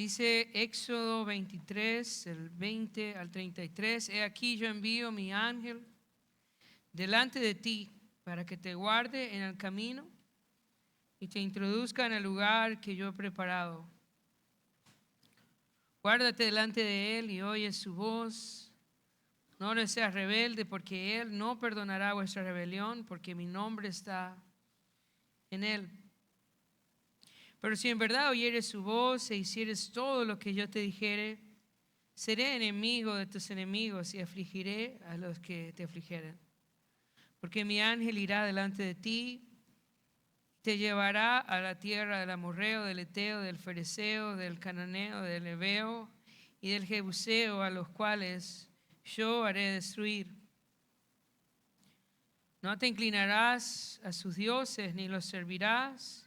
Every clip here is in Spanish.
Dice Éxodo 23, el 20 al 33, he aquí yo envío mi ángel delante de ti para que te guarde en el camino y te introduzca en el lugar que yo he preparado. Guárdate delante de él y oye su voz. No le seas rebelde, porque él no perdonará vuestra rebelión, porque mi nombre está en él. Pero si en verdad oyeres su voz e hicieres todo lo que yo te dijere, seré enemigo de tus enemigos y afligiré a los que te afligieren. Porque mi ángel irá delante de ti, te llevará a la tierra del amorreo, del eteo, del fereceo, del cananeo, del heveo y del jebuseo, a los cuales yo haré destruir. No te inclinarás a sus dioses, ni los servirás,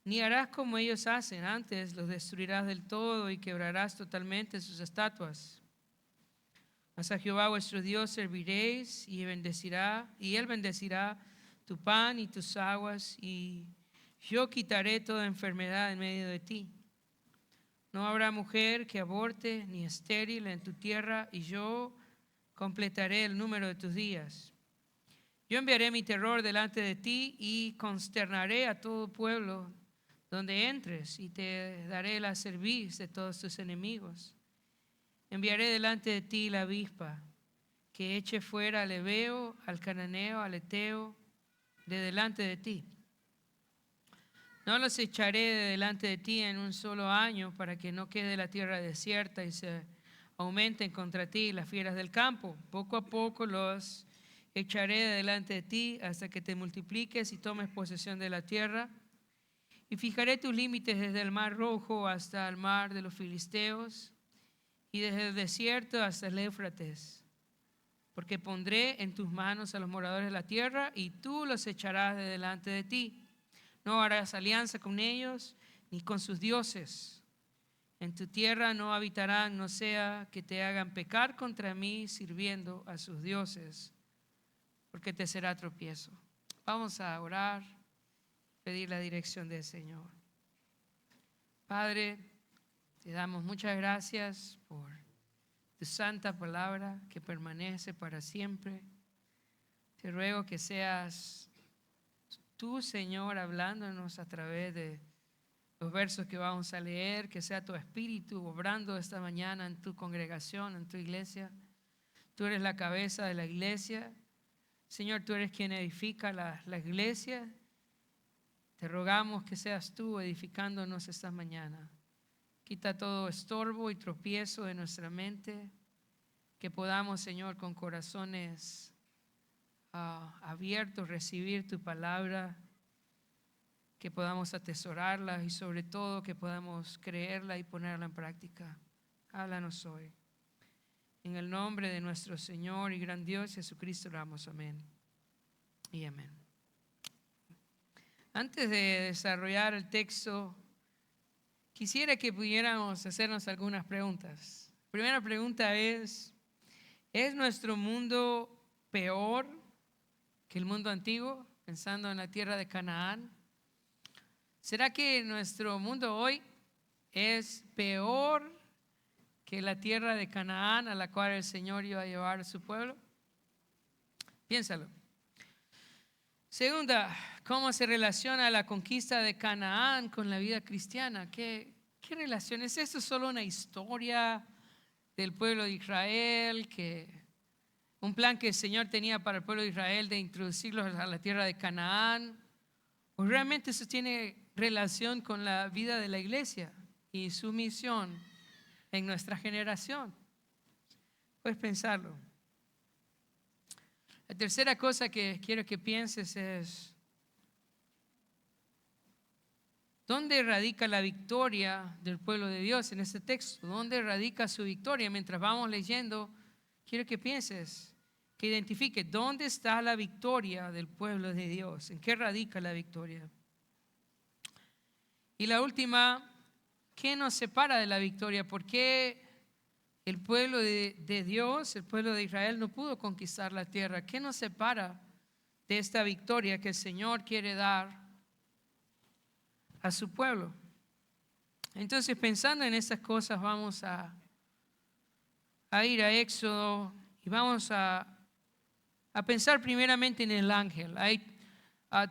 ni harás como ellos hacen. Antes los destruirás del todo y quebrarás totalmente sus estatuas. Mas a Jehová vuestro Dios serviréis y él bendecirá tu pan y tus aguas, y yo quitaré toda enfermedad en medio de ti. No habrá mujer que aborte ni estéril en tu tierra, y yo completaré el número de tus días. Yo enviaré mi terror delante de ti y consternaré a todo pueblo donde entres, y te daré la cerviz de todos tus enemigos. Enviaré delante de ti la avispa, que eche fuera al heveo, al cananeo, al eteo, de delante de ti. No los echaré de delante de ti en un solo año, para que no quede la tierra desierta y se aumenten contra ti las fieras del campo. Poco a poco los echaré de delante de ti hasta que te multipliques y tomes posesión de la tierra. Y fijaré tus límites desde el mar Rojo hasta el mar de los filisteos y desde el desierto hasta el Éufrates. Porque pondré en tus manos a los moradores de la tierra y tú los echarás de delante de ti. No harás alianza con ellos ni con sus dioses. En tu tierra no habitarán, no sea que te hagan pecar contra mí sirviendo a sus dioses, porque te será tropiezo. Vamos a orar, pedir la dirección del Señor. Padre, te damos muchas gracias por tu santa palabra que permanece para siempre. Te ruego que seas tú, Señor, hablándonos a través de los versos que vamos a leer, que sea tu Espíritu obrando esta mañana en tu congregación, en tu iglesia. Tú eres la cabeza de la iglesia. Señor, tú eres quien edifica la iglesia. Te rogamos que seas tú edificándonos esta mañana. Quita todo estorbo y tropiezo de nuestra mente, que podamos, Señor, con corazones abiertos, recibir tu palabra, que podamos atesorarla y sobre todo que podamos creerla y ponerla en práctica. Háblanos hoy. En el nombre de nuestro Señor y gran Dios Jesucristo oramos. Amén y amén. Antes de desarrollar el texto, quisiera que pudiéramos hacernos algunas preguntas. La primera pregunta ¿es nuestro mundo peor que el mundo antiguo? Pensando en la tierra de Canaán. ¿Será que nuestro mundo hoy es peor que la tierra de Canaán a la cual el Señor iba a llevar a su pueblo? Piénsalo. Segunda, ¿cómo se relaciona la conquista de Canaán con la vida cristiana? ¿Qué relación es esto? ¿Solo una historia del pueblo de Israel, un plan que el Señor tenía para el pueblo de Israel de introducirlos a la tierra de Canaán? ¿O realmente eso tiene relación con la vida de la iglesia y su misión en nuestra generación? Puedes pensarlo. La tercera cosa que quiero que pienses es: ¿dónde radica la victoria del pueblo de Dios en este texto? ¿Dónde radica su victoria? Mientras vamos leyendo, quiero que pienses, que identifiques dónde está la victoria del pueblo de Dios. ¿En qué radica la victoria? Y la última, ¿qué nos separa de la victoria? ¿Por qué el pueblo de Dios, el pueblo de Israel, no pudo conquistar la tierra? ¿Qué nos separa de esta victoria que el Señor quiere dar a su pueblo? Entonces, pensando en estas cosas, vamos a ir a Éxodo y vamos a pensar primeramente en el ángel. Hay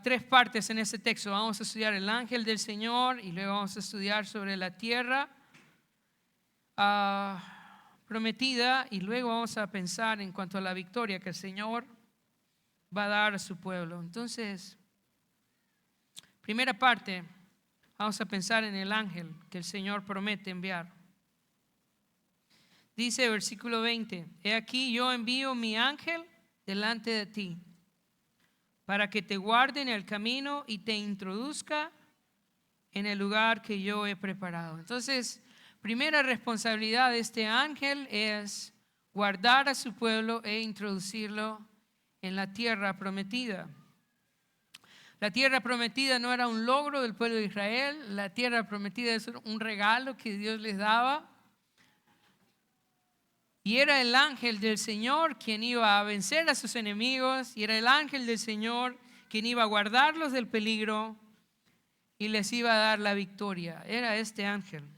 tres partes en este texto. Vamos a estudiar el ángel del Señor y luego vamos a estudiar sobre la tierra prometida y luego vamos a pensar en cuanto a la victoria que el Señor va a dar a su pueblo. Entonces, primera parte, vamos a pensar en el ángel que el Señor promete enviar. Dice versículo 20, he aquí yo envío mi ángel delante de ti para que te guarde en el camino y te introduzca en el lugar que yo he preparado. Entonces, primera responsabilidad de este ángel es guardar a su pueblo e introducirlo en la tierra prometida. La tierra prometida no era un logro del pueblo de Israel, la tierra prometida es un regalo que Dios les daba. Y era el ángel del Señor quien iba a vencer a sus enemigos, y era el ángel del Señor quien iba a guardarlos del peligro y les iba a dar la victoria. Era este ángel.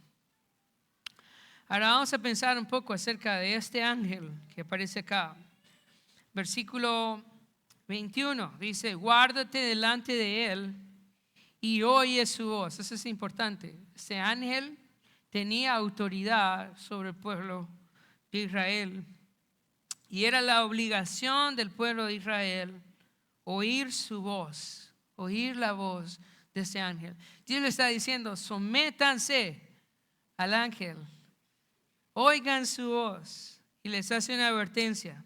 Ahora vamos a pensar un poco acerca de este ángel que aparece acá. Versículo 21 dice, guárdate delante de él y oye su voz. Eso es importante. Este ángel tenía autoridad sobre el pueblo de Israel y era la obligación del pueblo de Israel oír su voz, oír la voz de este ángel. Dios le está diciendo, sométanse al ángel, oigan su voz, y les hace una advertencia.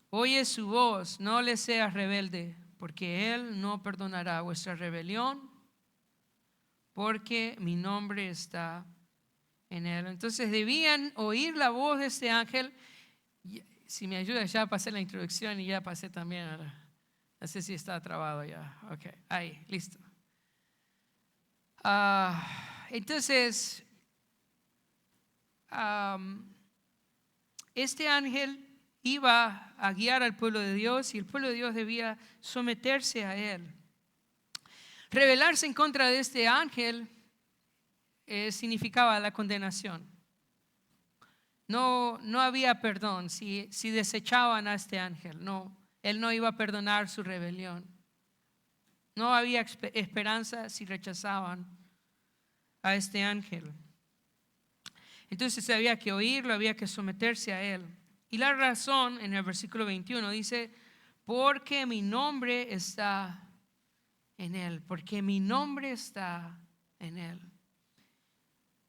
Oye su voz, no le seas rebelde, porque él no perdonará vuestra rebelión, porque mi nombre está en él. Entonces debían oír la voz de este ángel. Si me ayuda, ya pasé la introducción y ya pasé también no sé si está trabado ya. Ok, ahí, listo. Entonces, este ángel iba a guiar al pueblo de Dios y el pueblo de Dios debía someterse a él. Rebelarse en contra de este ángel significaba la condenación. No había perdón si desechaban a este ángel. Él no iba a perdonar su rebelión. No había esperanza si rechazaban a este ángel. Entonces había que oírlo, había que someterse a él. Y la razón en el versículo 21 dice, porque mi nombre está en él, porque mi nombre está en él.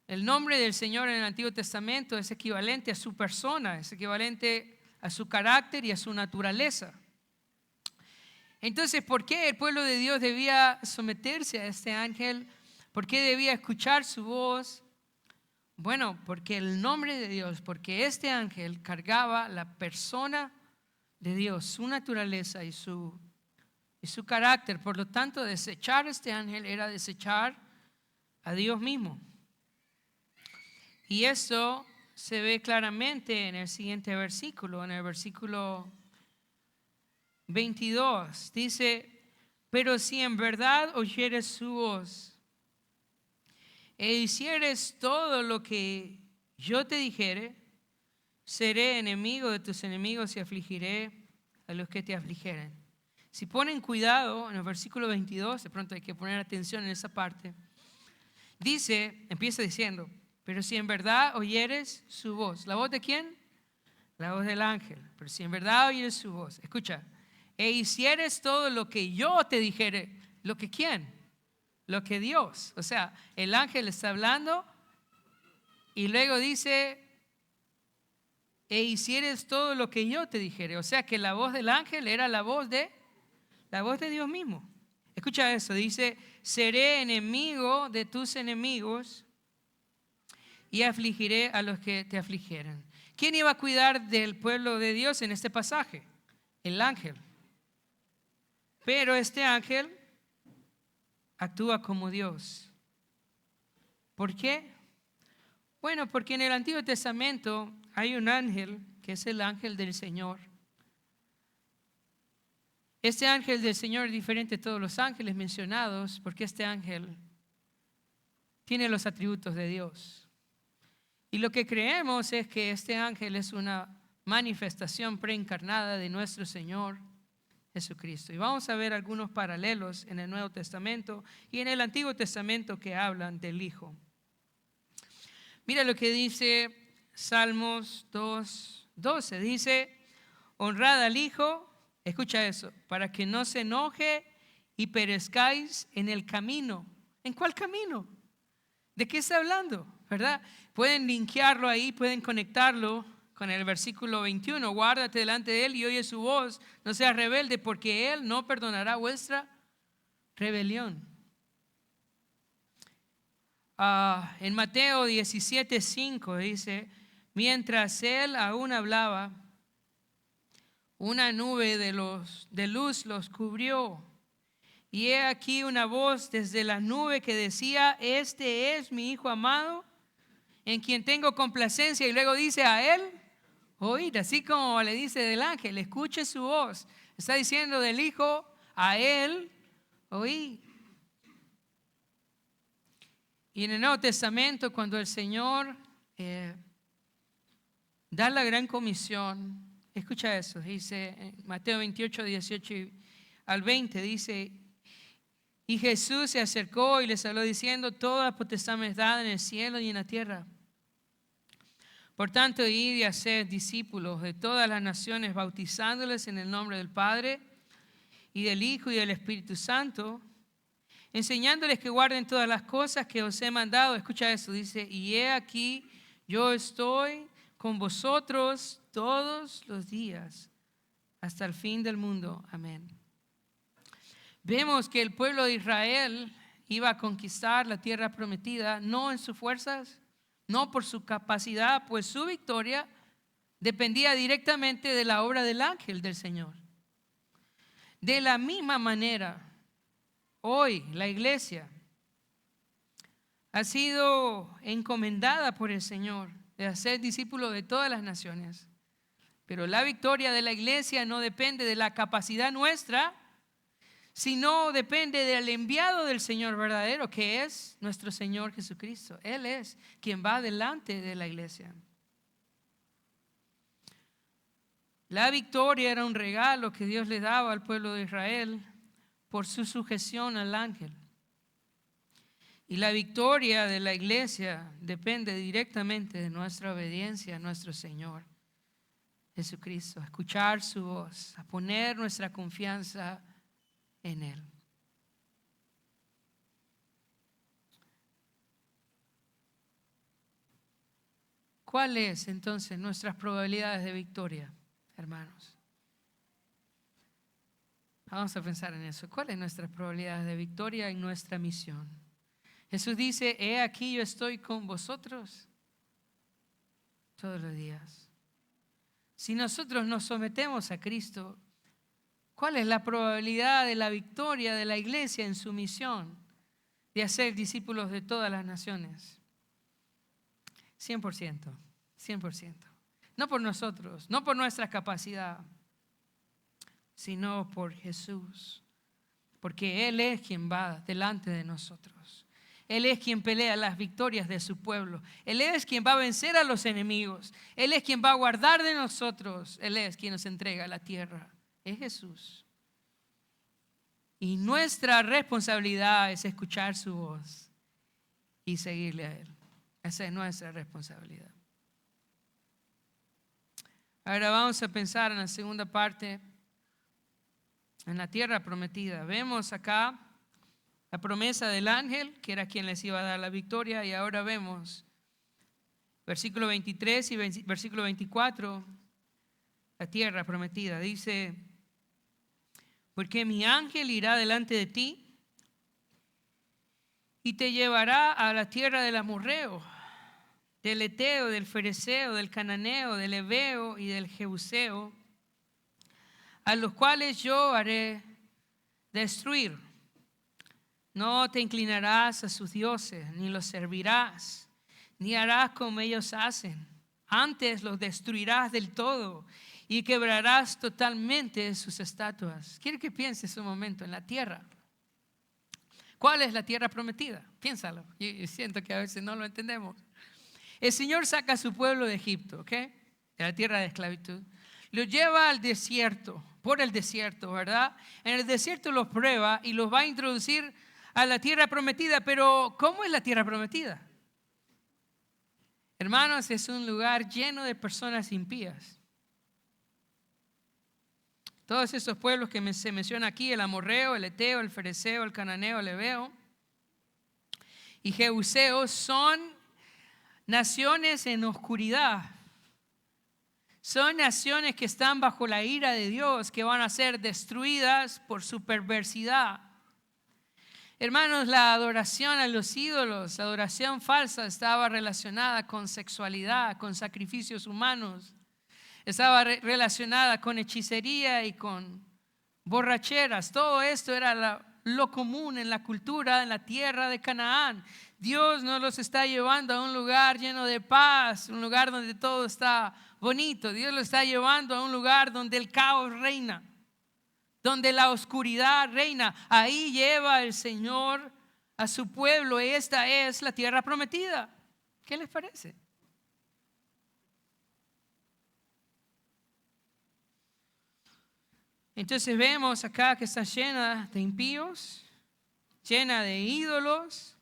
El nombre del Señor en el Antiguo Testamento es equivalente a su persona, es equivalente a su carácter y a su naturaleza. Entonces, ¿por qué el pueblo de Dios debía someterse a este ángel? ¿Por qué debía escuchar su voz? Bueno, porque el nombre de Dios, porque este ángel cargaba la persona de Dios, su naturaleza y su carácter. Por lo tanto, desechar a este ángel era desechar a Dios mismo. Y eso se ve claramente en el siguiente versículo, en el versículo 22. Dice, pero si en verdad oyeres su voz e hicieres todo lo que yo te dijere, seré enemigo de tus enemigos y afligiré a los que te afligieren. Si ponen cuidado en el versículo 22, de pronto hay que poner atención en esa parte. Empieza diciendo, pero si en verdad oyeres su voz. ¿La voz de quién? La voz del ángel. Pero si en verdad oyeres su voz, escucha, e hicieres todo lo que yo te dijere. ¿Lo que quién? Lo que Dios. O sea, el ángel está hablando y luego dice, e hicieres todo lo que yo te dijere. O sea que la voz del ángel era la voz de Dios mismo. Escucha eso, dice, seré enemigo de tus enemigos y afligiré a los que te afligieren. ¿Quién iba a cuidar del pueblo de Dios en este pasaje? El ángel. Pero este ángel actúa como Dios. ¿Por qué? Bueno, porque en el Antiguo Testamento hay un ángel que es el ángel del Señor. Este ángel del Señor es diferente de todos los ángeles mencionados porque este ángel tiene los atributos de Dios. Y lo que creemos es que este ángel es una manifestación preencarnada de nuestro Señor Jesucristo. Y vamos a ver algunos paralelos en el Nuevo Testamento y en el Antiguo Testamento que hablan del Hijo. Mira lo que dice Salmos 2:12. Dice, honrad al Hijo, escucha eso, para que no se enoje y perezcáis en el camino. ¿En cuál camino? ¿De qué está hablando? ¿Verdad? Pueden linkearlo ahí, pueden conectarlo con el versículo 21. Guárdate delante de Él y oye su voz. No seas rebelde, porque Él no perdonará vuestra rebelión. En Mateo 17:5 dice, mientras Él aún hablaba, una nube de luz los cubrió. Y he aquí una voz desde la nube que decía, este es mi Hijo amado, en quien tengo complacencia. Y luego dice, a Él oíd, así como le dice del ángel, escuche su voz. Está diciendo del Hijo, a Él oíd. Y en el Nuevo Testamento, cuando el Señor da la gran comisión, escucha eso, dice en Mateo 28:18-20, dice, y Jesús se acercó y les habló diciendo, toda potestad me es dada en el cielo y en la tierra. Por tanto, id y haced discípulos de todas las naciones, bautizándoles en el nombre del Padre y del Hijo y del Espíritu Santo, enseñándoles que guarden todas las cosas que os he mandado. Escucha eso, dice, y he aquí, yo estoy con vosotros todos los días, hasta el fin del mundo. Amén. Vemos que el pueblo de Israel iba a conquistar la tierra prometida, no en sus fuerzas, no por su capacidad, pues su victoria dependía directamente de la obra del ángel del Señor. De la misma manera, hoy la iglesia ha sido encomendada por el Señor de hacer discípulos de todas las naciones. Pero la victoria de la iglesia no depende de la capacidad nuestra, sino depende del enviado del Señor verdadero, que es nuestro Señor Jesucristo. Él es quien va delante de la iglesia. La victoria era un regalo que Dios le daba al pueblo de Israel por su sujeción al ángel. Y la victoria de la iglesia depende directamente de nuestra obediencia a nuestro Señor Jesucristo, a escuchar su voz, a poner nuestra confianza en Él. ¿Cuáles entonces nuestras probabilidades de victoria, hermanos? Vamos a pensar en eso. ¿Cuáles nuestras probabilidades de victoria en nuestra misión? Jesús dice, he aquí yo estoy con vosotros todos los días. Si nosotros nos sometemos a Cristo, ¿cuál es la probabilidad de la victoria de la iglesia en su misión de hacer discípulos de todas las naciones? 100%, 100%. No por nosotros, no por nuestra capacidad, sino por Jesús. Porque Él es quien va delante de nosotros. Él es quien pelea las victorias de su pueblo. Él es quien va a vencer a los enemigos. Él es quien va a guardar de nosotros. Él es quien nos entrega la tierra. Es Jesús. Y nuestra responsabilidad es escuchar su voz y seguirle a Él. Esa es nuestra responsabilidad. Ahora vamos a pensar en la segunda parte, en la tierra prometida. Vemos acá la promesa del ángel, que era quien les iba a dar la victoria, y ahora vemos versículo 23 y versículo 24, la tierra prometida. Dice, porque mi ángel irá delante de ti y te llevará a la tierra del amorreo, del eteo, del fereceo, del cananeo, del heveo y del jebuseo, a los cuales yo haré destruir. No te inclinarás a sus dioses, ni los servirás, ni harás como ellos hacen. Antes los destruirás del todo y quebrarás totalmente sus estatuas. Quiero que pienses un momento en la tierra. ¿Cuál es la tierra prometida? Piénsalo. Yo siento que a veces no lo entendemos. El Señor saca a su pueblo de Egipto, ¿ok? De la tierra de esclavitud. Lo lleva al desierto, por el desierto, ¿verdad? En el desierto los prueba y los va a introducir a la tierra prometida. Pero, ¿cómo es la tierra prometida? Hermanos, es un lugar lleno de personas impías. Todos esos pueblos que se mencionan aquí, el amorreo, el eteo, el fereceo, el cananeo, el heveo y jebuseo, son naciones en oscuridad. Son naciones que están bajo la ira de Dios, que van a ser destruidas por su perversidad. Hermanos, la adoración a los ídolos, la adoración falsa estaba relacionada con sexualidad, con sacrificios humanos. Estaba relacionada con hechicería y con borracheras. Todo esto era lo común en la cultura, en la tierra de Canaán. Dios nos los está llevando a un lugar lleno de paz, un lugar donde todo está bonito. Dios lo está llevando a un lugar donde el caos reina, donde la oscuridad reina. Ahí lleva el Señor a su pueblo. Esta es la tierra prometida. ¿Qué les parece? Entonces vemos acá que está llena de impíos, llena de ídolos,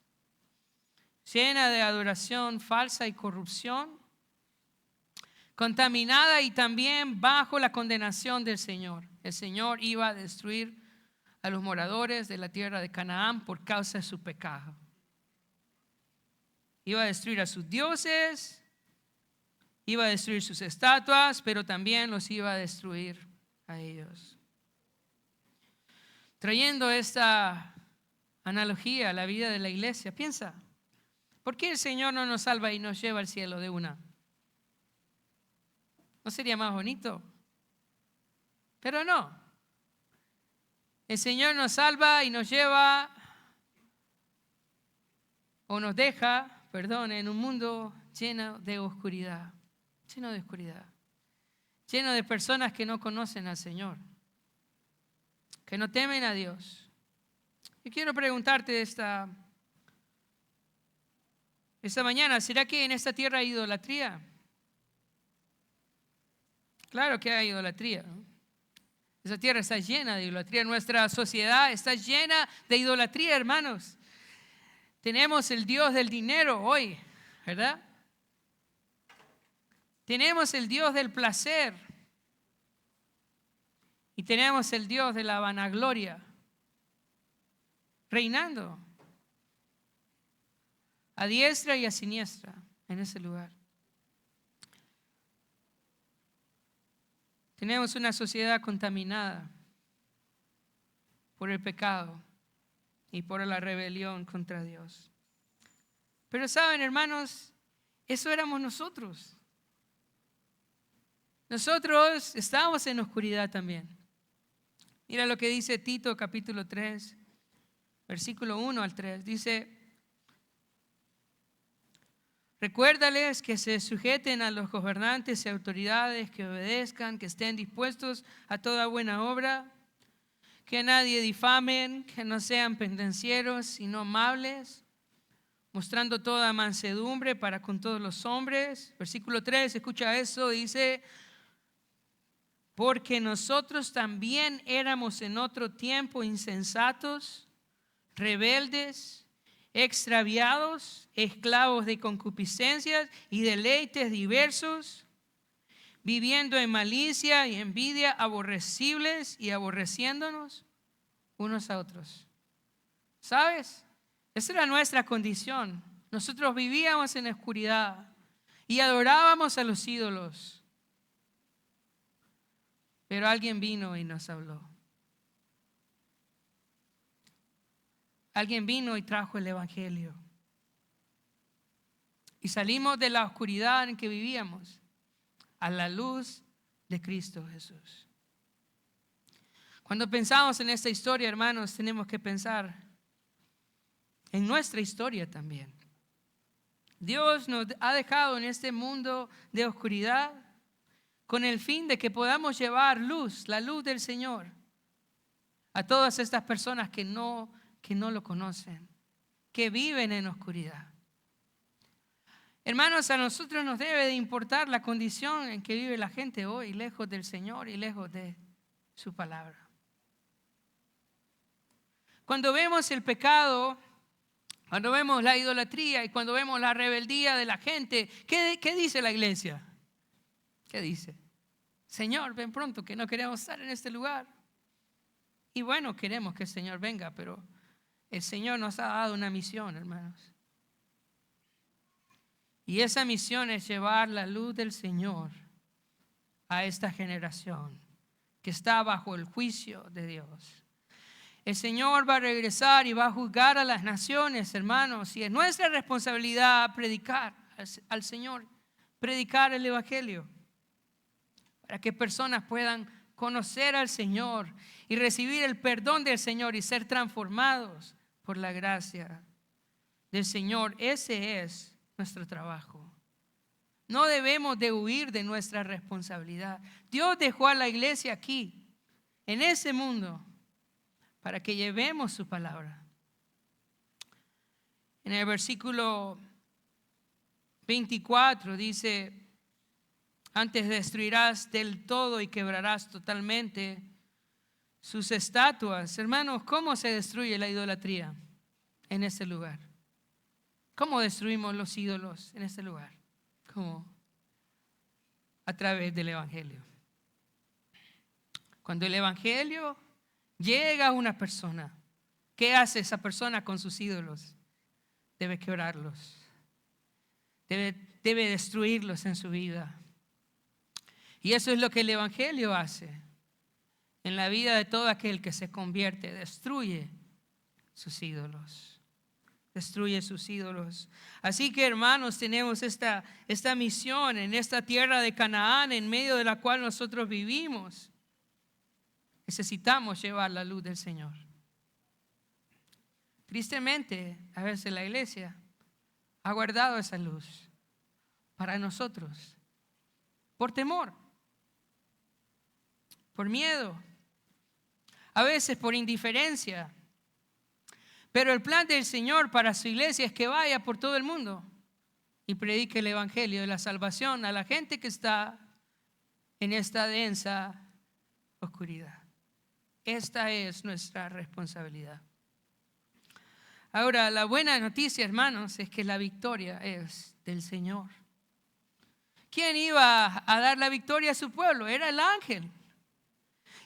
llena de adoración falsa y corrupción, contaminada y también bajo la condenación del Señor. El Señor iba a destruir a los moradores de la tierra de Canaán por causa de su pecado. Iba a destruir a sus dioses, iba a destruir sus estatuas, pero también los iba a destruir a ellos. Trayendo esta analogía a la vida de la iglesia, piensa, ¿por qué el Señor no nos salva y nos lleva al cielo de una? ¿No sería más bonito? Pero no. El Señor nos salva y nos lleva o nos deja, en un mundo lleno de oscuridad, lleno de personas que no conocen al Señor, que no temen a Dios. Y quiero preguntarte esta mañana, ¿será que en esta tierra hay idolatría? Claro que hay idolatría, ¿no? Esa tierra está llena de idolatría. Nuestra sociedad está llena de idolatría, hermanos. Tenemos el Dios del dinero hoy, ¿verdad? Tenemos el Dios del placer. Y tenemos el Dios de la vanagloria reinando a diestra y a siniestra en ese lugar. Tenemos una sociedad contaminada por el pecado y por la rebelión contra Dios. Pero saben, hermanos, eso éramos nosotros. Nosotros estábamos en oscuridad también. Mira lo que dice Tito capítulo 3, versículo 1 al 3. Dice: recuérdales que se sujeten a los gobernantes y autoridades, que obedezcan, que estén dispuestos a toda buena obra, que a nadie difamen, que no sean pendencieros, sino amables, mostrando toda mansedumbre para con todos los hombres. Versículo 3, escucha eso, dice: porque nosotros también éramos en otro tiempo insensatos, rebeldes, extraviados, esclavos de concupiscencias y deleites diversos, viviendo en malicia y envidia, aborrecibles y aborreciéndonos unos a otros. ¿Sabes? Esa era nuestra condición. Nosotros vivíamos en la oscuridad y adorábamos a los ídolos. Pero alguien vino y nos habló. Alguien vino y trajo el evangelio. Y salimos de la oscuridad en que vivíamos a la luz de Cristo Jesús. Cuando pensamos en esta historia, hermanos, tenemos que pensar en nuestra historia también. Dios nos ha dejado en este mundo de oscuridad con el fin de que podamos llevar luz, la luz del Señor, a todas estas personas que no que no lo conocen, que viven en oscuridad. Hermanos, a nosotros nos debe de importar la condición en que vive la gente hoy, lejos del Señor y lejos de su palabra. Cuando vemos el pecado, cuando vemos la idolatría y cuando vemos la rebeldía de la gente, ¿qué dice la iglesia? ¿Qué dice? Señor, ven pronto, que no queremos estar en este lugar. Y bueno, queremos que el Señor venga, pero el Señor nos ha dado una misión, hermanos. Y esa misión es llevar la luz del Señor a esta generación que está bajo el juicio de Dios. El Señor va a regresar y va a juzgar a las naciones, hermanos, y es nuestra responsabilidad predicar al Señor, predicar el Evangelio, para que personas puedan conocer al Señor y recibir el perdón del Señor y ser transformados por la gracia del Señor. Ese es nuestro trabajo. No debemos de huir de nuestra responsabilidad. Dios dejó a la iglesia aquí, en ese mundo, para que llevemos su palabra. En el versículo 24 dice: antes destruirás del todo y quebrarás totalmente sus estatuas. Hermanos, ¿cómo se destruye la idolatría en este lugar? ¿Cómo destruimos los ídolos en este lugar? ¿Cómo? A través del Evangelio. Cuando el Evangelio llega a una persona, ¿qué hace esa persona con sus ídolos? Debe quebrarlos. Debe destruirlos en su vida. Y eso es lo que el Evangelio hace en la vida de todo aquel que se convierte. Destruye sus ídolos. Destruye sus ídolos. Así que, hermanos, tenemos esta misión en esta tierra de Canaán, en medio de la cual nosotros vivimos. Necesitamos llevar la luz del Señor. Tristemente, a veces la iglesia ha guardado esa luz para nosotros por temor, por miedo, a veces por indiferencia. Pero el plan del Señor para su iglesia es que vaya por todo el mundo y predique el evangelio de la salvación a la gente que está en esta densa oscuridad. Esta es nuestra responsabilidad. Ahora, la buena noticia, hermanos, es que la victoria es del Señor. ¿Quién iba a dar la victoria a su pueblo? Era el ángel.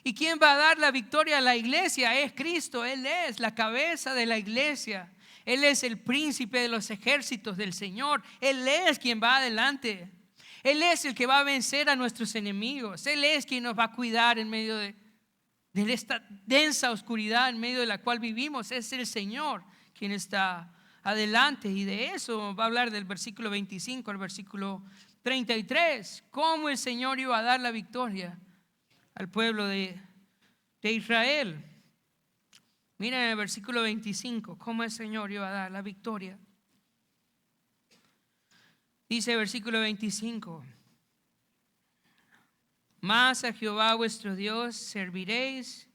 ¿Y quién va a dar la victoria a la iglesia? Es Cristo. Él es la cabeza de la iglesia. Él es el príncipe de los ejércitos del Señor. Él es quien va adelante. Él es el que va a vencer a nuestros enemigos. Él es quien nos va a cuidar en medio de esta densa oscuridad en medio de la cual vivimos. Es el Señor quien está adelante. Y de eso va a hablar del versículo 25 al versículo 33. Cómo el Señor iba a dar la victoria al pueblo de Israel. Miren en el versículo 25 cómo el Señor iba a dar la victoria. Dice el versículo 25: mas a Jehová vuestro Dios serviréis,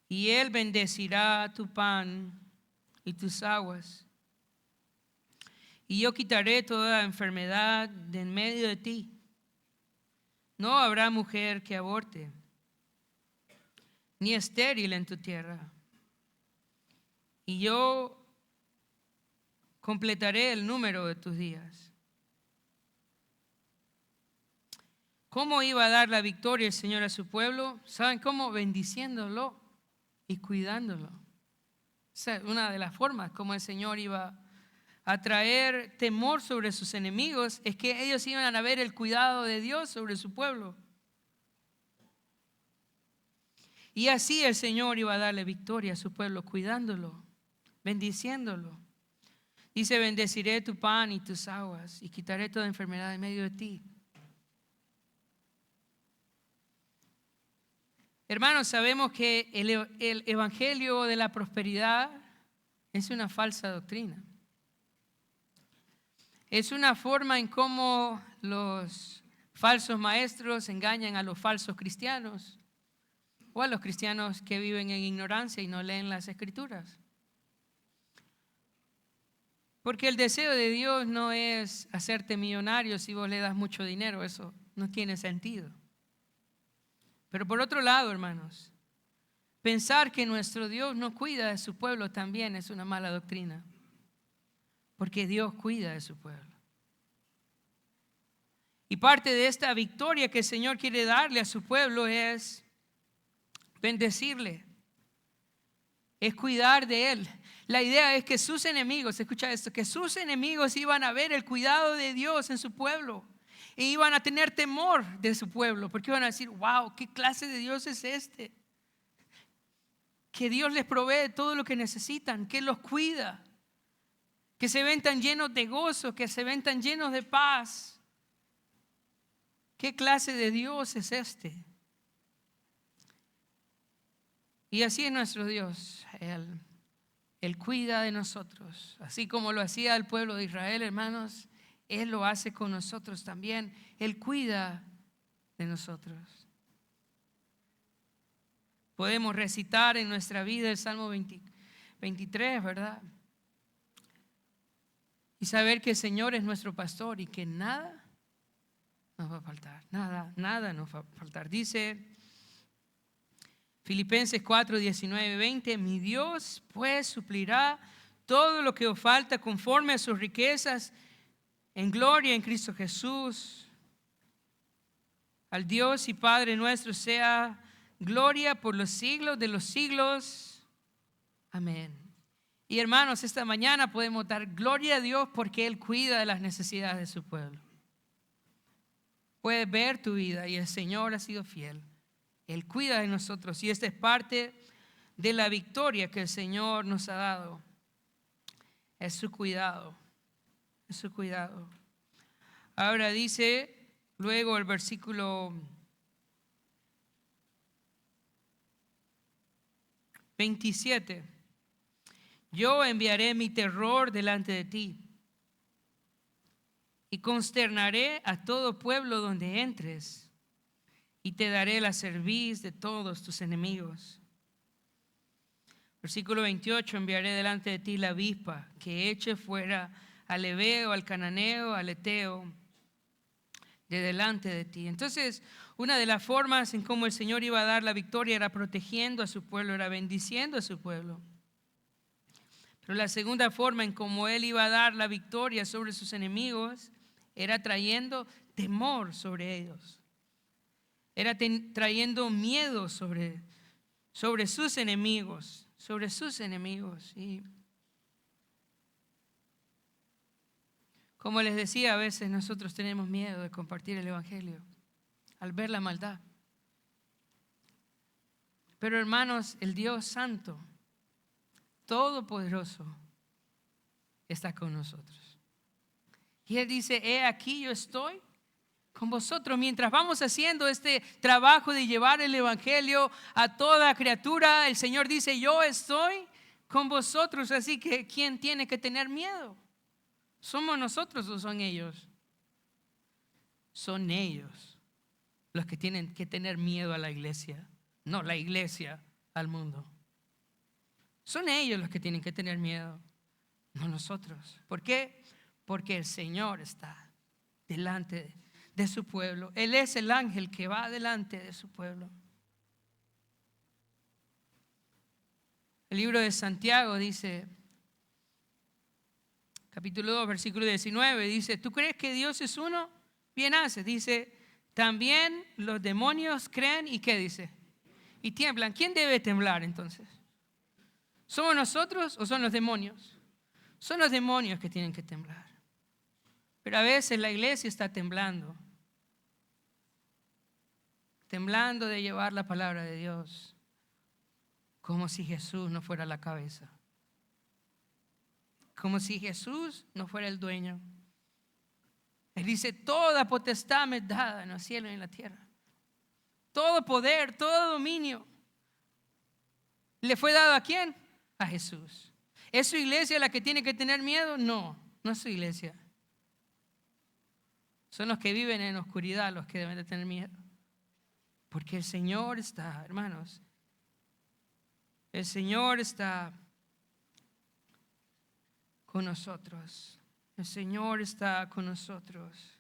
y Él bendecirá tu pan y tus aguas. Y yo quitaré toda enfermedad de en medio de ti. No habrá mujer que aborte, ni estéril en tu tierra. Y yo completaré el número de tus días. ¿Cómo iba a dar la victoria el Señor a su pueblo? ¿Saben cómo? Bendiciéndolo y cuidándolo. Esa es una de las formas como el Señor iba a traer temor sobre sus enemigos, es que ellos iban a ver el cuidado de Dios sobre su pueblo. Y así el Señor iba a darle victoria a su pueblo, cuidándolo, bendiciéndolo. Dice: bendeciré tu pan y tus aguas, y quitaré toda enfermedad en medio de ti. Hermanos, sabemos que el evangelio de la prosperidad es una falsa doctrina. Es una forma en cómo los falsos maestros engañan a los falsos cristianos o a los cristianos que viven en ignorancia y no leen las escrituras. Porque el deseo de Dios no es hacerte millonario si vos le das mucho dinero, eso no tiene sentido. Pero por otro lado, hermanos, pensar que nuestro Dios no cuida de su pueblo también es una mala doctrina. Porque Dios cuida de su pueblo. Y parte de esta victoria que el Señor quiere darle a su pueblo es bendecirle, es cuidar de él. La idea es que sus enemigos, escucha esto, que sus enemigos iban a ver el cuidado de Dios en su pueblo e iban a tener temor de su pueblo, porque iban a decir, wow, ¿qué clase de Dios es este? Que Dios les provee todo lo que necesitan, que los cuida, que se ven tan llenos de gozo, que se ven tan llenos de paz. ¿Qué clase de Dios es este? Y así es nuestro Dios. Él cuida de nosotros. Así como lo hacía el pueblo de Israel, hermanos, Él lo hace con nosotros también. Él cuida de nosotros. Podemos recitar en nuestra vida el Salmo 23, ¿verdad? Y saber que el Señor es nuestro pastor y que nada nos va a faltar. Nada nos va a faltar. Dice Filipenses 4, 19, 20, mi Dios pues suplirá todo lo que os falta conforme a sus riquezas en gloria en Cristo Jesús. Al Dios y Padre nuestro sea gloria por los siglos de los siglos. Amén. Y hermanos, esta mañana podemos dar gloria a Dios porque Él cuida de las necesidades de su pueblo. Puedes ver tu vida y el Señor ha sido fiel. Él cuida de nosotros y esta es parte de la victoria que el Señor nos ha dado. Es su cuidado, es su cuidado. Ahora dice luego el versículo 27. Yo enviaré mi terror delante de ti y consternaré a todo pueblo donde entres y te daré la cerviz de todos tus enemigos. Versículo 28, enviaré delante de ti la avispa que eche fuera al heveo, al cananeo, al eteo de delante de ti. Entonces, una de las formas en cómo el Señor iba a dar la victoria era protegiendo a su pueblo, era bendiciendo a su pueblo. Pero la segunda forma en cómo Él iba a dar la victoria sobre sus enemigos era trayendo temor sobre ellos. Era trayendo miedo sobre sus enemigos. Sobre sus enemigos. Y como les decía, a veces nosotros tenemos miedo de compartir el Evangelio al ver la maldad. Pero hermanos, el Dios Santo, Todopoderoso, está con nosotros. Y Él dice, he aquí yo estoy con vosotros mientras vamos haciendo este trabajo de llevar el Evangelio a toda criatura. El Señor dice, yo estoy con vosotros, así que ¿quién tiene que tener miedo? ¿Somos nosotros o son ellos? Son ellos los que tienen que tener miedo a la iglesia, no la iglesia al mundo. Son ellos los que tienen que tener miedo, no nosotros. ¿Por qué? Porque el Señor está delante de su pueblo. Él es el ángel que va delante de su pueblo. El libro de Santiago dice, capítulo 2, versículo 19, dice, ¿tú crees que Dios es uno? Bien haces. Dice, también los demonios creen y ¿qué dice? Y tiemblan. ¿Quién debe temblar entonces? ¿Somos nosotros o son los demonios? Son los demonios que tienen que temblar. Pero a veces la iglesia está temblando de llevar la palabra de Dios, como si Jesús no fuera la cabeza, como si Jesús no fuera el dueño. Él dice, toda potestad me es dada en los cielos y en la tierra. Todo poder, todo dominio. ¿Le fue dado a quién? A Jesús. ¿Es su iglesia la que tiene que tener miedo? No, no es su iglesia. Son los que viven en oscuridad los que deben de tener miedo. Porque el Señor está, hermanos, el Señor está con nosotros. El Señor está con nosotros.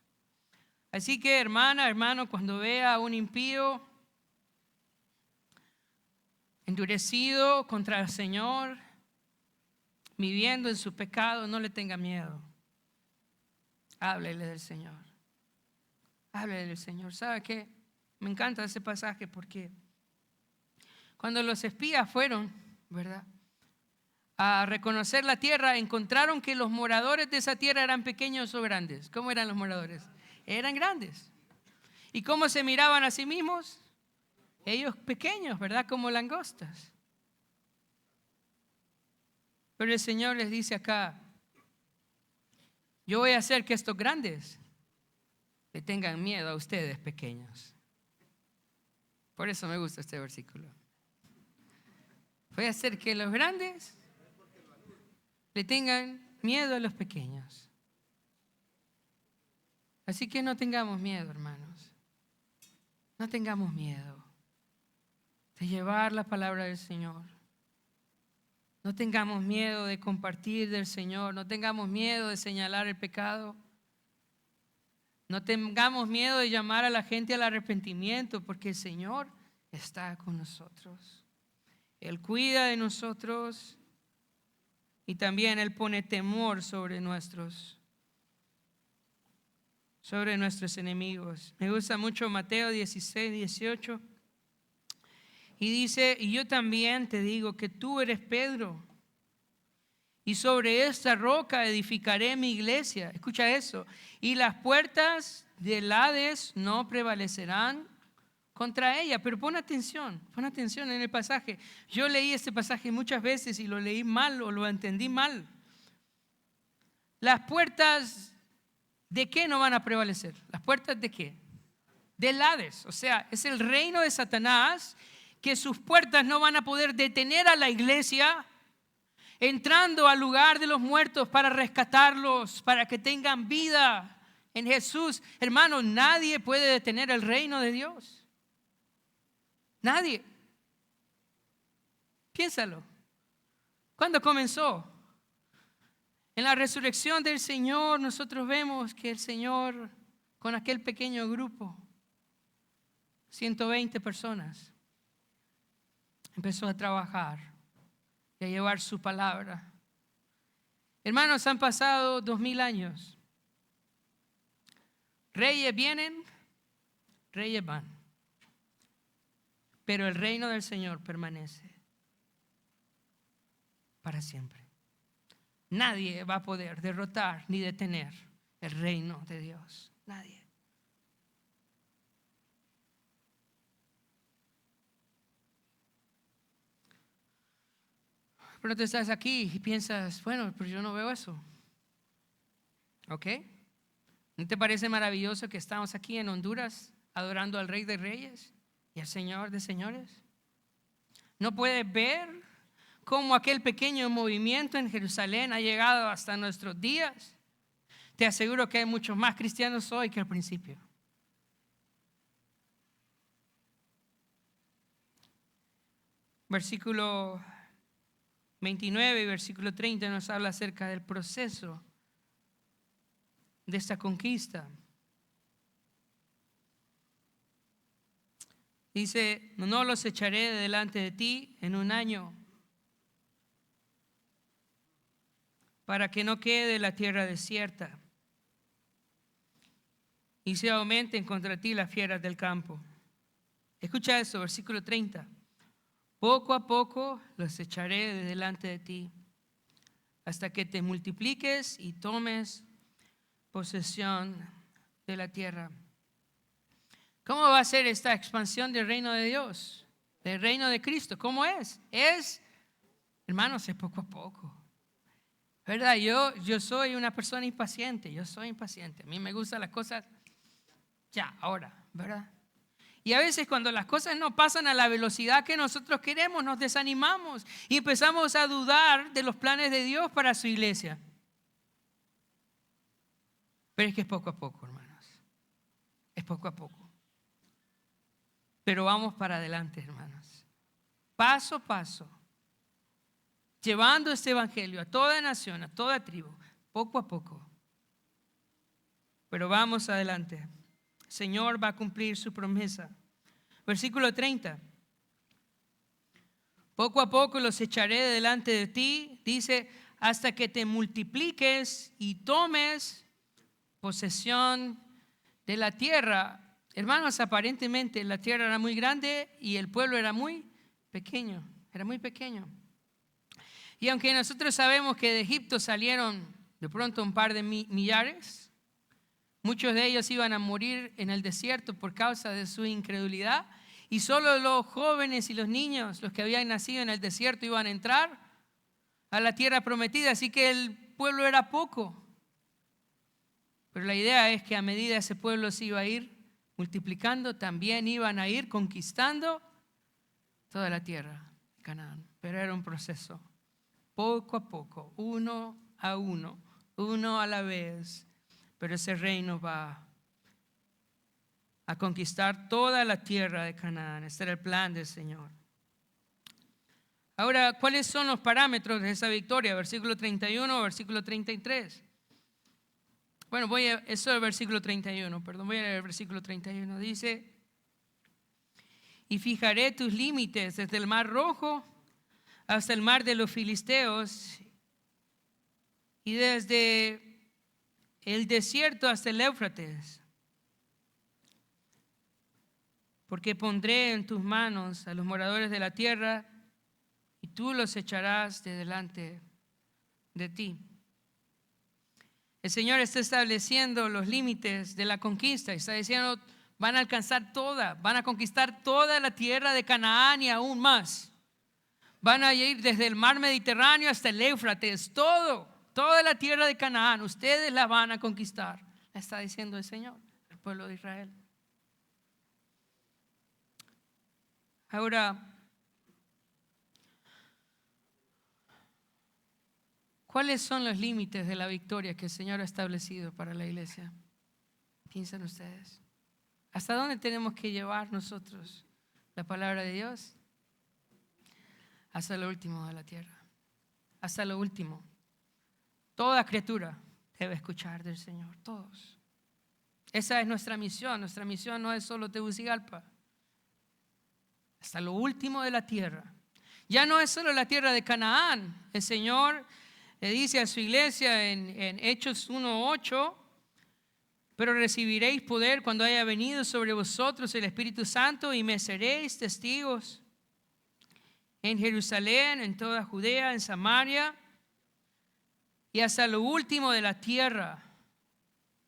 Así que, hermana, hermano, cuando vea a un impío endurecido contra el Señor, viviendo en su pecado, no le tenga miedo. Háblele del Señor. Háblele del Señor. ¿Sabe qué? Me encanta ese pasaje porque cuando los espías fueron, ¿verdad?, a reconocer la tierra, encontraron que los moradores de esa tierra eran pequeños o grandes. ¿Cómo eran los moradores? Eran grandes. ¿Y cómo se miraban a sí mismos? Ellos pequeños, ¿verdad? Como langostas. Pero el Señor les dice acá, yo voy a hacer que estos grandes le tengan miedo a ustedes pequeños. Por eso me gusta este versículo. Voy a hacer que los grandes le tengan miedo a los pequeños. Así que no tengamos miedo, hermanos. No tengamos miedo de llevar la palabra del Señor. No tengamos miedo de compartir del Señor. No tengamos miedo de señalar el pecado. No tengamos miedo de llamar a la gente al arrepentimiento, porque el Señor está con nosotros. Él cuida de nosotros y también Él pone temor sobre nuestros enemigos. Me gusta mucho Mateo 16, 18. Y dice, y yo también te digo que tú eres Pedro, y sobre esta roca edificaré mi iglesia. Escucha eso. Y las puertas del Hades no prevalecerán contra ella. Pero pon atención en el pasaje. Yo leí este pasaje muchas veces y lo leí mal o lo entendí mal. Las puertas, ¿de qué no van a prevalecer? ¿Las puertas de qué? Del Hades. O sea, es el reino de Satanás, que sus puertas no van a poder detener a la iglesia entrando al lugar de los muertos para rescatarlos, para que tengan vida en Jesús. Hermano, nadie puede detener el reino de Dios. Nadie. Piénsalo. ¿Cuándo comenzó? En la resurrección del Señor nosotros vemos que el Señor, con aquel pequeño grupo, 120 personas, empezó a trabajar y a llevar su palabra. Hermanos, han pasado 2000 años. Reyes vienen, reyes van. Pero el reino del Señor permanece para siempre. Nadie va a poder derrotar ni detener el reino de Dios. Nadie. Pero tú estás aquí y piensas, bueno, pero yo no veo eso. ¿Ok? ¿No te parece maravilloso que estamos aquí en Honduras adorando al Rey de Reyes y al Señor de Señores? ¿No puedes ver cómo aquel pequeño movimiento en Jerusalén ha llegado hasta nuestros días? Te aseguro que hay muchos más cristianos hoy que al principio. Versículo 29 y versículo 30 nos habla acerca del proceso de esta conquista. Dice, no los echaré de delante de ti en un año, para que no quede la tierra desierta y se aumenten contra ti las fieras del campo. Escucha eso, versículo 30. Poco a poco los echaré de delante de ti, hasta que te multipliques y tomes posesión de la tierra. ¿Cómo va a ser esta expansión del reino de Dios? Del reino de Cristo. ¿Cómo es? Hermanos, es poco a poco. ¿Verdad? Yo soy una persona impaciente. Yo soy impaciente. A mí me gustan las cosas ya, ahora, ¿verdad? Y a veces cuando las cosas no pasan a la velocidad que nosotros queremos, nos desanimamos y empezamos a dudar de los planes de Dios para su iglesia. Pero es que es poco a poco, hermanos. Es poco a poco. Pero vamos para adelante, hermanos. Paso a paso. llevando este evangelio a toda nación, a toda tribu, poco a poco. Pero vamos adelante. El Señor va a cumplir su promesa. Versículo 30. Poco a poco los echaré delante de ti, dice, hasta que te multipliques y tomes posesión de la tierra. Hermanos, aparentemente la tierra era muy grande y el pueblo era muy pequeño. Era muy pequeño. Y aunque nosotros sabemos que de Egipto salieron de pronto un par de millares, muchos de ellos iban a morir en el desierto por causa de su incredulidad. Y solo los jóvenes y los niños, los que habían nacido en el desierto, iban a entrar a la tierra prometida. Así que el pueblo era poco. Pero la idea es que a medida ese pueblo se iba a ir multiplicando, también iban a ir conquistando toda la tierra de Canaán. Pero era un proceso, poco a poco, uno a uno, uno a la vez. Pero ese reino va a conquistar toda la tierra de Canaán. Este era el plan del Señor. Ahora, ¿cuáles son los parámetros de esa victoria? Versículo 31 o versículo 33. Bueno, eso es el versículo 31, voy a leer el versículo 31. Dice, y fijaré tus límites desde el mar Rojo hasta el mar de los filisteos y desde el desierto hasta el Éufrates. Porque pondré en tus manos a los moradores de la tierra y tú los echarás de delante de ti. El Señor está estableciendo los límites de la conquista. Está diciendo, van a alcanzar van a conquistar toda la tierra de Canaán y aún más. Van a ir desde el mar Mediterráneo hasta el Éufrates, toda la tierra de Canaán. Ustedes la van a conquistar, está diciendo el Señor, el pueblo de Israel. Ahora, ¿cuáles son los límites de la victoria que el Señor ha establecido para la iglesia? Piensen ustedes. ¿Hasta dónde tenemos que llevar nosotros la palabra de Dios? Hasta lo último de la tierra. Hasta lo último. Toda criatura debe escuchar del Señor. Todos. Esa es nuestra misión. Nuestra misión no es solo Tegucigalpa. Hasta lo último de la tierra. Ya no es solo la tierra de Canaán. El Señor le dice a su iglesia en Hechos 1:8, pero recibiréis poder cuando haya venido sobre vosotros el Espíritu Santo y me seréis testigos en Jerusalén, en toda Judea, en Samaria y hasta lo último de la tierra.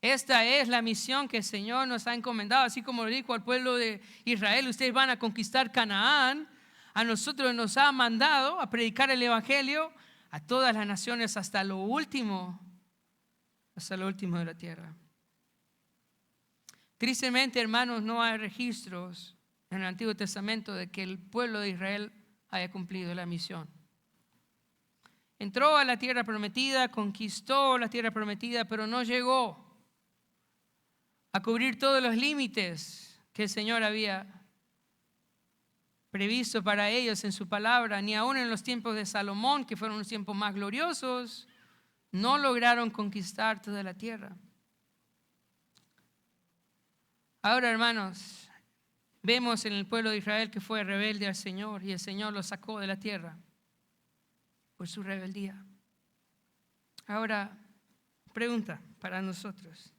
Esta es la misión que el Señor nos ha encomendado, así como lo dijo al pueblo de Israel, ustedes van a conquistar Canaán. A nosotros nos ha mandado a predicar el evangelio a todas las naciones hasta lo último de la tierra. Tristemente, hermanos, no hay registros en el Antiguo Testamento de que el pueblo de Israel haya cumplido la misión. Entró a la tierra prometida, conquistó la tierra prometida, pero no llegó a cubrir todos los límites que el Señor había previsto para ellos en su palabra, ni aún en los tiempos de Salomón, que fueron los tiempos más gloriosos, no lograron conquistar toda la tierra. Ahora, hermanos, vemos en el pueblo de Israel que fue rebelde al Señor y el Señor lo sacó de la tierra por su rebeldía. Ahora, pregunta para nosotros.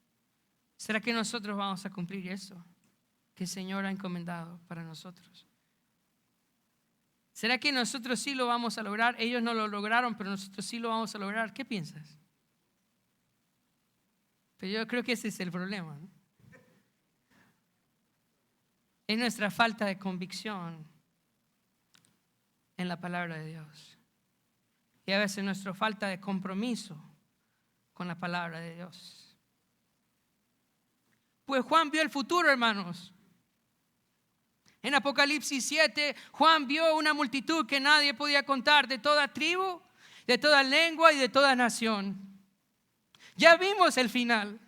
¿Será que nosotros vamos a cumplir eso que el Señor ha encomendado para nosotros? ¿Será que nosotros sí lo vamos a lograr? Ellos no lo lograron, pero nosotros sí lo vamos a lograr. ¿Qué piensas? Pero yo creo que ese es el problema, ¿no? Es nuestra falta de convicción en la palabra de Dios. Y a veces nuestra falta de compromiso con la palabra de Dios. Pues Juan vio el futuro, hermanos. En Apocalipsis 7, Juan vio una multitud que nadie podía contar, de toda tribu, de toda lengua y de toda nación. Ya vimos el final.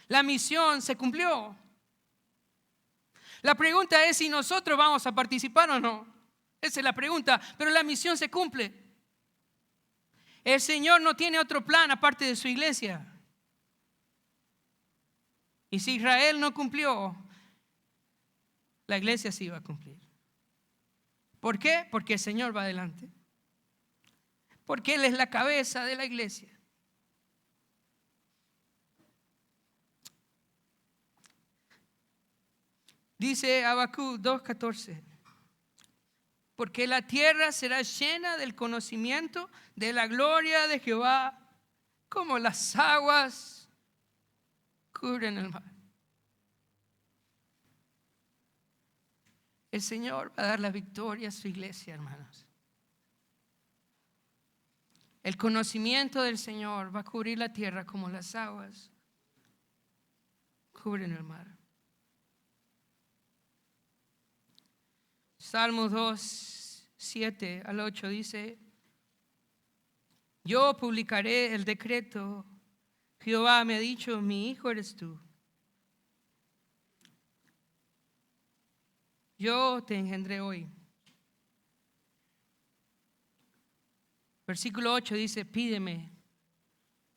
La misión se cumplió. La pregunta es si nosotros vamos a participar o no. Esa es la pregunta, pero la misión se cumple. El Señor no tiene otro plan aparte de su iglesia. Y si Israel no cumplió, la iglesia sí va a cumplir. ¿Por qué? Porque el Señor va adelante. Porque Él es la cabeza de la iglesia. Dice Habacuc 2:14. Porque la tierra será llena del conocimiento de la gloria de Jehová, como las aguas cubren el mar. El Señor va a dar la victoria a su iglesia, hermanos. El conocimiento del Señor va a cubrir la tierra como las aguas cubren el mar. Salmos 2, 7 al 8 dice: yo publicaré el decreto. Jehová me ha dicho, mi hijo eres tú. Yo te engendré hoy. Versículo 8 dice: pídeme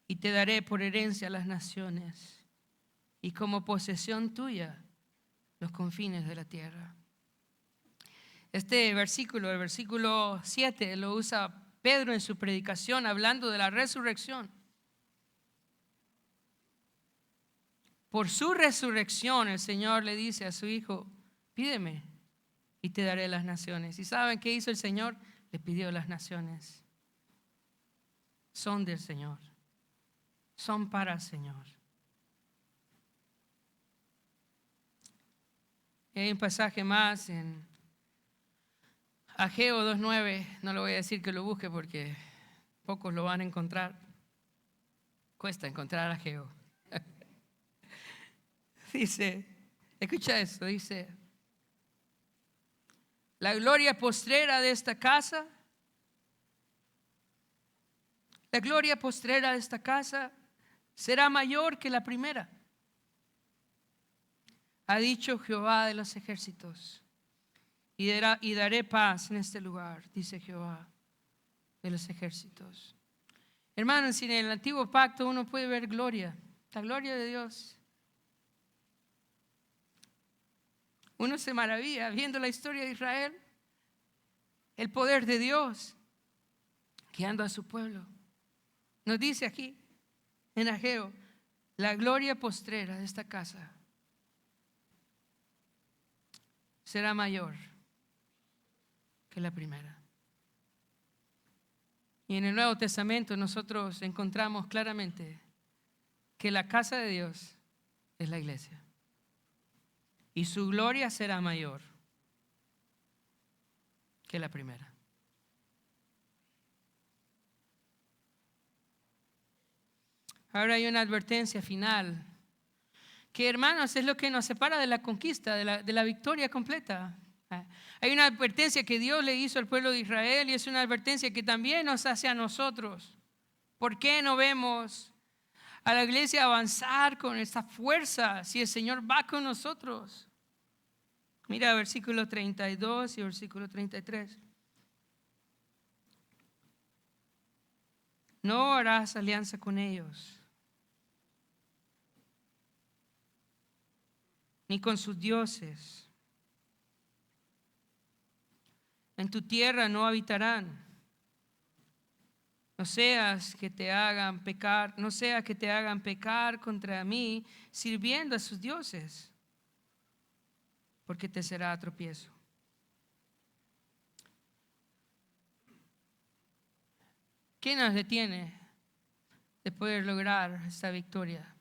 y te daré por herencia a las naciones y como posesión tuya los confines de la tierra. Este versículo, el versículo 7, lo usa Pedro en su predicación hablando de la resurrección. Por su resurrección el Señor le dice a su hijo: pídeme y te daré las naciones. ¿Y saben qué hizo el Señor? Le pidió las naciones. Son del Señor. Son para el Señor. Y hay un pasaje más en Ageo 2:9. No le voy a decir que lo busque porque pocos lo van a encontrar. Cuesta encontrar a Ageo. Dice, escucha esto, dice: la gloria postrera de esta casa, la gloria postrera de esta casa será mayor que la primera, ha dicho Jehová de los ejércitos, y daré paz en este lugar, dice Jehová de los ejércitos. Hermanos, en el antiguo pacto uno puede ver gloria, la gloria de Dios. Uno se maravilla viendo la historia de Israel, el poder de Dios guiando a su pueblo. Nos dice aquí en Ageo: la gloria postrera de esta casa será mayor que la primera. Y en el Nuevo Testamento nosotros encontramos claramente que la casa de Dios es la iglesia. Y su gloria será mayor que la primera. Ahora hay una advertencia final, que, hermanos, es lo que nos separa de la conquista, de la victoria completa. Hay una advertencia que Dios le hizo al pueblo de Israel y es una advertencia que también nos hace a nosotros. ¿Por qué no vemos a la iglesia avanzar con esta fuerza si el Señor va con nosotros? Mira versículo 32 y versículo 33. No harás alianza con ellos, ni con sus dioses. En tu tierra no habitarán. No sea que te hagan pecar contra mí sirviendo a sus dioses, porque te será tropiezo. ¿Qué nos detiene de poder lograr esta victoria?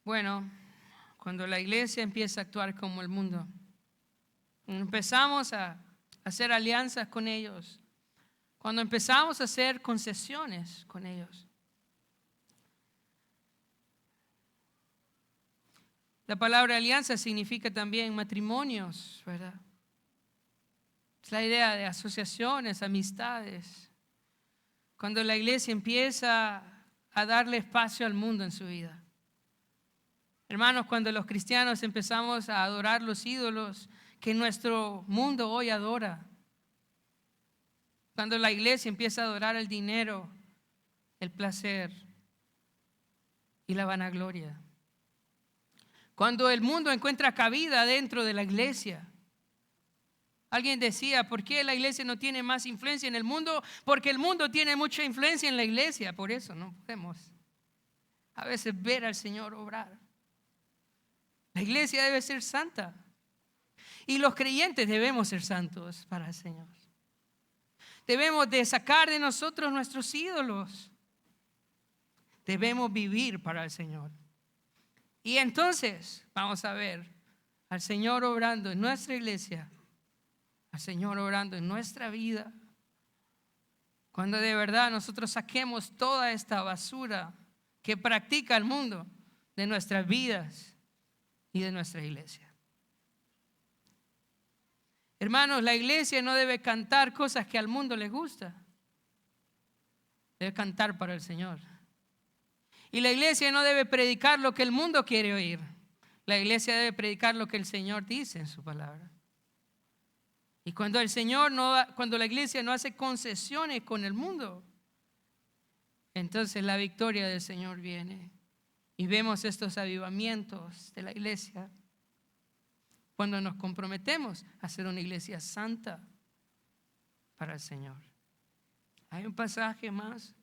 Bueno, cuando la iglesia empieza a actuar como el mundo, empezamos a hacer alianzas con ellos, cuando empezamos a hacer concesiones con ellos. La palabra alianza significa también matrimonios, ¿verdad? Es la idea de asociaciones, amistades. Cuando la iglesia empieza a darle espacio al mundo en su vida. Hermanos, cuando los cristianos empezamos a adorar los ídolos que nuestro mundo hoy adora, Cuando la iglesia empieza a adorar el dinero, el placer y la vanagloria. Cuando el mundo encuentra cabida dentro de la iglesia. Alguien decía, ¿por qué la iglesia no tiene más influencia en el mundo? Porque el mundo tiene mucha influencia en la iglesia. Por eso no podemos a veces ver al Señor obrar. La iglesia debe ser santa. Y los creyentes debemos ser santos para el Señor. Debemos de sacar de nosotros nuestros ídolos. Debemos vivir para el Señor. Y entonces vamos a ver al Señor obrando en nuestra iglesia, al Señor obrando en nuestra vida. Cuando de verdad nosotros saquemos toda esta basura que practica el mundo de nuestras vidas y de nuestra iglesia. Hermanos, la iglesia no debe cantar cosas que al mundo le gusta. Debe cantar para el Señor. Y la iglesia no debe predicar lo que el mundo quiere oír. La iglesia debe predicar lo que el Señor dice en su palabra. Y cuando cuando la iglesia no hace concesiones con el mundo, entonces la victoria del Señor viene. Y vemos estos avivamientos de la iglesia cuando nos comprometemos a ser una iglesia santa para el Señor. Hay un pasaje más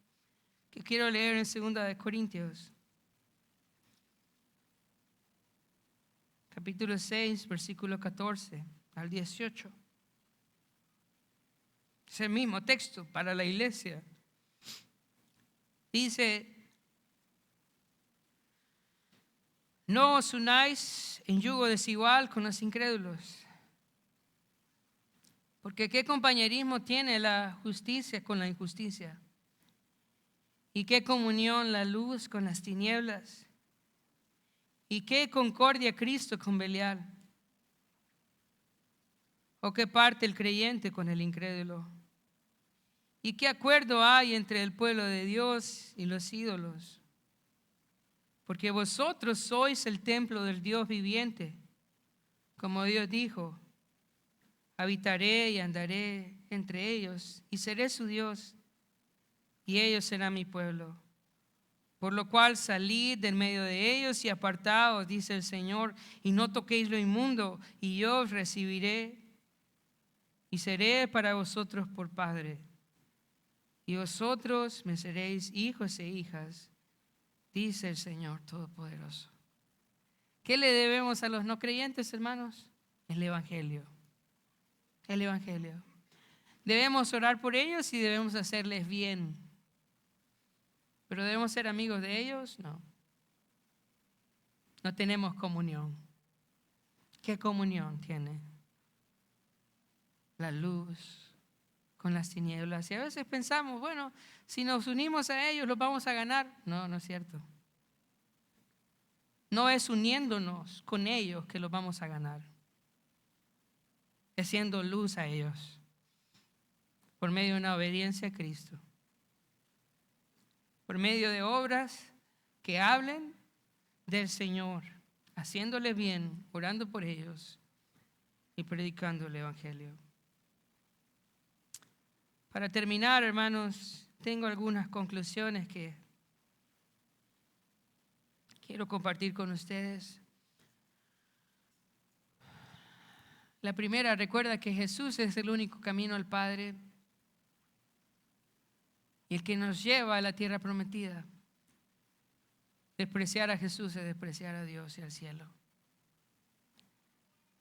que quiero leer en 2 de Corintios, capítulo 6, versículo 14 al 18. Es el mismo texto para la iglesia. Dice: no os unáis en yugo desigual con los incrédulos. Porque ¿qué compañerismo tiene la justicia con la injusticia? ¿Y qué comunión la luz con las tinieblas? ¿Y qué concordia Cristo con Belial? ¿O qué parte el creyente con el incrédulo? ¿Y qué acuerdo hay entre el pueblo de Dios y los ídolos? Porque vosotros sois el templo del Dios viviente. Como Dios dijo: habitaré y andaré entre ellos y seré su Dios, y ellos serán mi pueblo. Por lo cual salid del medio de ellos y apartaos, dice el Señor, y no toquéis lo inmundo, y yo os recibiré y seré para vosotros por Padre. Y vosotros me seréis hijos e hijas, dice el Señor Todopoderoso. ¿Qué le debemos a los no creyentes, hermanos? El Evangelio. El Evangelio. Debemos orar por ellos y debemos hacerles bien. ¿Pero debemos ser amigos de ellos? No. No tenemos comunión. ¿Qué comunión tiene la luz con las tinieblas? Y a veces pensamos, bueno, si nos unimos a ellos los vamos a ganar. No, no es cierto. No es uniéndonos con ellos que los vamos a ganar. Es siendo luz a ellos por medio de una obediencia a Cristo. Por medio de obras que hablen del Señor, haciéndoles bien, orando por ellos y predicando el Evangelio. Para terminar, hermanos, tengo algunas conclusiones que quiero compartir con ustedes. La primera, recuerda que Jesús es el único camino al Padre y el que nos lleva a la tierra prometida. Despreciar a Jesús es despreciar a Dios y al cielo.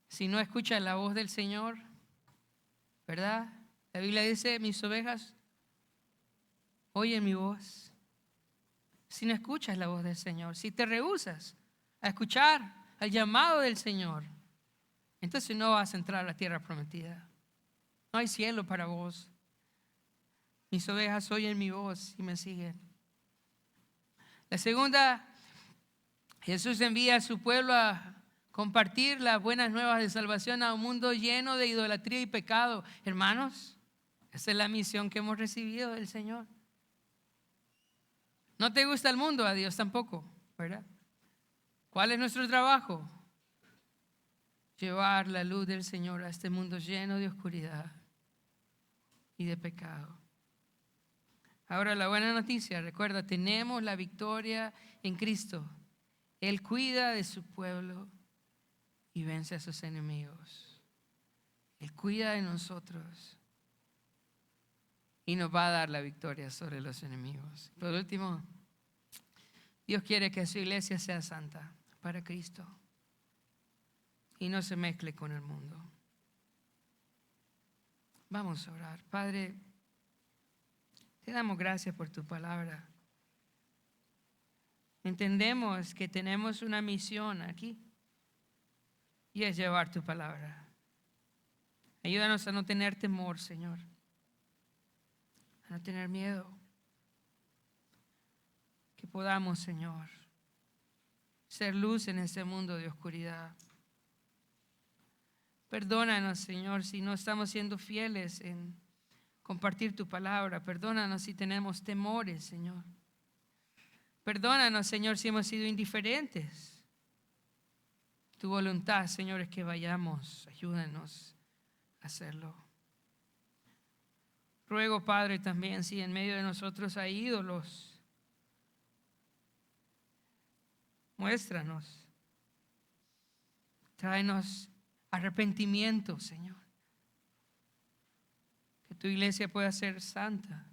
Si no escuchas la voz del Señor, ¿verdad? La Biblia dice: mis ovejas oyen mi voz. Si no escuchas la voz del Señor, si te rehusas a escuchar el llamado del Señor, entonces no vas a entrar a la tierra prometida. No hay cielo para vos. Mis ovejas oyen mi voz y me siguen. La segunda, Jesús envía a su pueblo a compartir las buenas nuevas de salvación a un mundo lleno de idolatría y pecado. Hermanos, esa es la misión que hemos recibido del Señor. ¿No te gusta el mundo? A Dios tampoco, ¿verdad? ¿Cuál es nuestro trabajo? Llevar la luz del Señor a este mundo lleno de oscuridad. y de pecado. Ahora la buena noticia, recuerda, tenemos la victoria en Cristo. Él cuida de su pueblo y vence a sus enemigos. Él cuida de nosotros y nos va a dar la victoria sobre los enemigos. Por último, Dios quiere que su iglesia sea santa para Cristo y no se mezcle con el mundo. Vamos a orar. Padre, te damos gracias por tu palabra. Entendemos que tenemos una misión aquí y es llevar tu palabra. Ayúdanos a no tener temor, Señor, a no tener miedo. Que podamos, Señor, ser luz en este mundo de oscuridad. Perdónanos, Señor, si no estamos siendo fieles en compartir tu palabra. Perdónanos si tenemos temores, Señor. Perdónanos, Señor, si hemos sido indiferentes. Tu voluntad, Señor, es que vayamos. Ayúdanos a hacerlo. Ruego, Padre, también si en medio de nosotros hay ídolos, muéstranos. Tráenos arrepentimiento, Señor. Que tu iglesia pueda ser santa.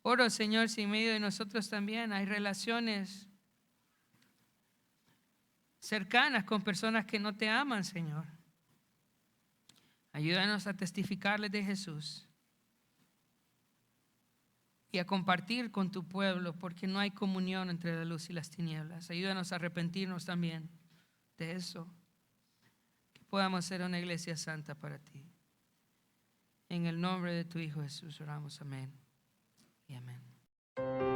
Oro, Señor, si en medio de nosotros también hay relaciones cercanas con personas que no te aman, Señor. Ayúdanos a testificarles de Jesús y a compartir con tu pueblo, porque no hay comunión entre la luz y las tinieblas. Ayúdanos a arrepentirnos también de eso. Que podamos ser una iglesia santa para ti. En el nombre de tu Hijo Jesús oramos. Amén y amén.